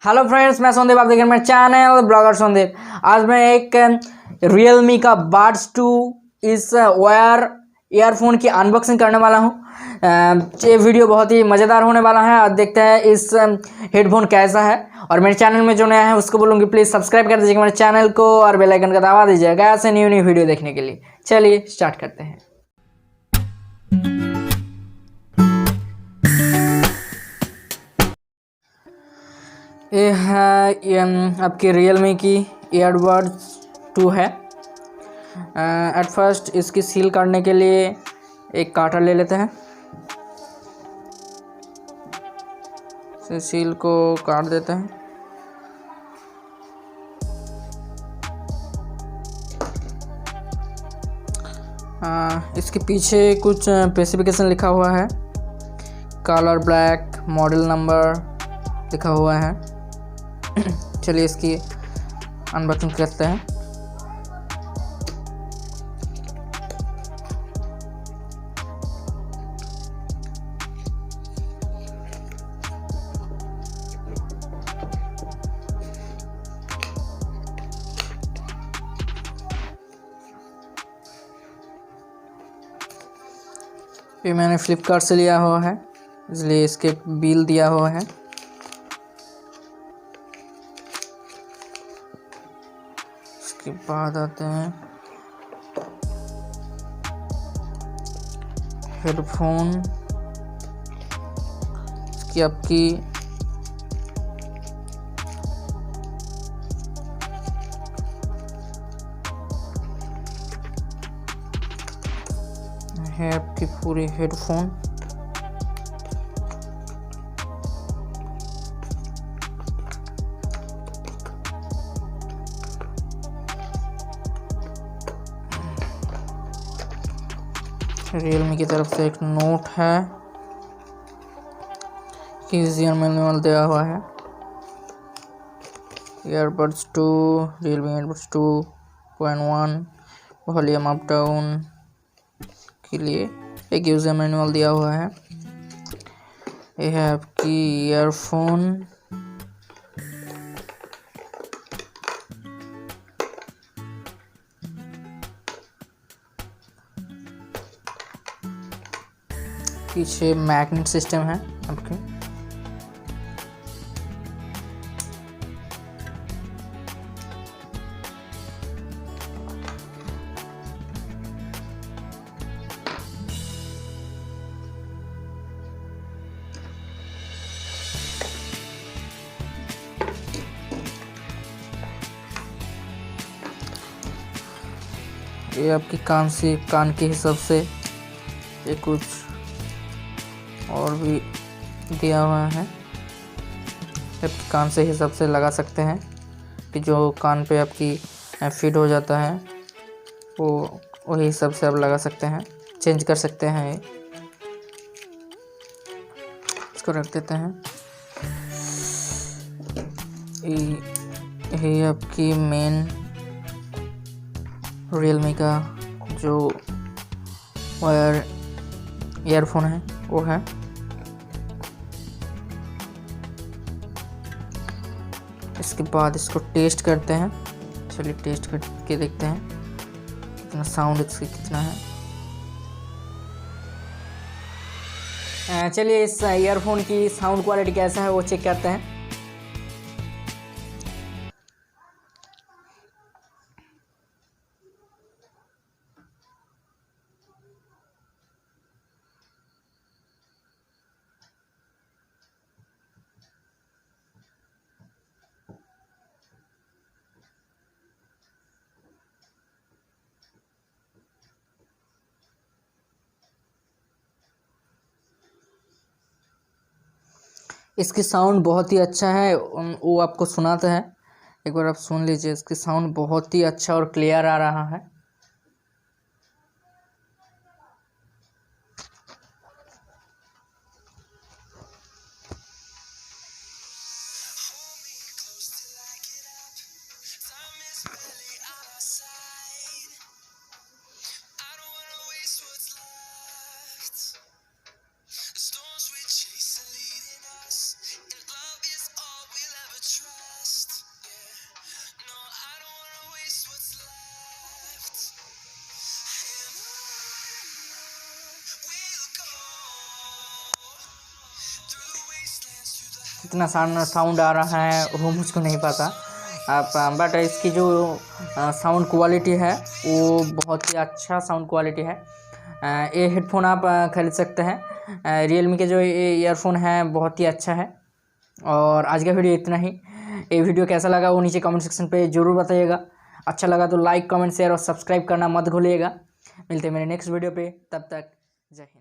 Hello friends, मैं संदीप, आप देख रहे हैं मेरा चैनल ब्लॉगर संदीप। आज मैं एक Realme का Buds 2 इस वायर ईयरफोन की अनबॉक्सिंग करने वाला हूं। ये वीडियो बहुत ही मज़ेदार होने वाला है और देखते हैं इस हेडफोन कैसा है। और मेरे चैनल में जो नया है उसको बोलूँगी प्लीज़ सब्सक्राइब कर दीजिएगा मेरे चैनल को और बेल आइकन का दबा दीजिएगा ऐसे न्यू वीडियो देखने के लिए। चलिए स्टार्ट करते हैं। ये है आपकी Realme की ईयरबड्स 2 है। एट फर्स्ट इसकी सील करने के लिए एक काटा ले लेते हैं। सील को काट देते हैं। इसके पीछे कुछ स्पेसिफिकेशन लिखा हुआ है, कलर ब्लैक, मॉडल नंबर लिखा हुआ है। चलिए इसकी अनबॉक्सिंग करते हैं। ये मैंने फ्लिपकार्ट से लिया हुआ है, इसलिए इसके बिल दिया हुआ है। इसके बाद आते हैं हेडफोन। इसकी आपकी है आपकी पूरी हेडफोन। Realme की तरफ से एक नोट है, यूजर मैनुअल दिया हुआ है। Earbuds 2, Realme earbuds 2.1 volume up down के लिए एक यूजर मैनुअल दिया हुआ है। यह है आपकी ईयरफोन। पीछे मैग्नेट सिस्टम है आपके। ये आपकी कान के हिसाब से ये कुछ और भी दिया हुआ है। आपके कान से हिसाब से लगा सकते हैं कि जो कान पे आपकी फिट हो जाता है वो वही हिसाब से आप लगा सकते हैं, चेंज कर सकते हैं। इसको रख देते हैं। यही आपकी मेन Realme का जो वायर ईयरफोन है वो है। इसके बाद इसको टेस्ट करते हैं। चलिए टेस्ट करके देखते हैं कितना साउंड इसकी कितना है। चलिए इस ईयरफोन की साउंड क्वालिटी कैसा है वो चेक करते हैं। इसकी साउंड बहुत ही अच्छा है, वो आपको सुनाता है। एक बार आप सुन लीजिए, इसकी साउंड बहुत ही अच्छा और क्लियर आ रहा है। इतना साउंड आ रहा है वो मुझको नहीं पता। आप बट इसकी जो साउंड क्वालिटी है वो बहुत ही अच्छा साउंड क्वालिटी है। ये हेडफोन आप खरीद सकते हैं। रियलमी के जो ये ईयरफोन है बहुत ही अच्छा है। और आज का वीडियो इतना ही। ये वीडियो कैसा लगा वो नीचे कमेंट सेक्शन पे ज़रूर बताइएगा। अच्छा लगा तो लाइक कमेंट शेयर और सब्सक्राइब करना मत भूलिएगा। मिलते हैं मेरे नेक्स्ट वीडियो पे, तब तक जय हिंद।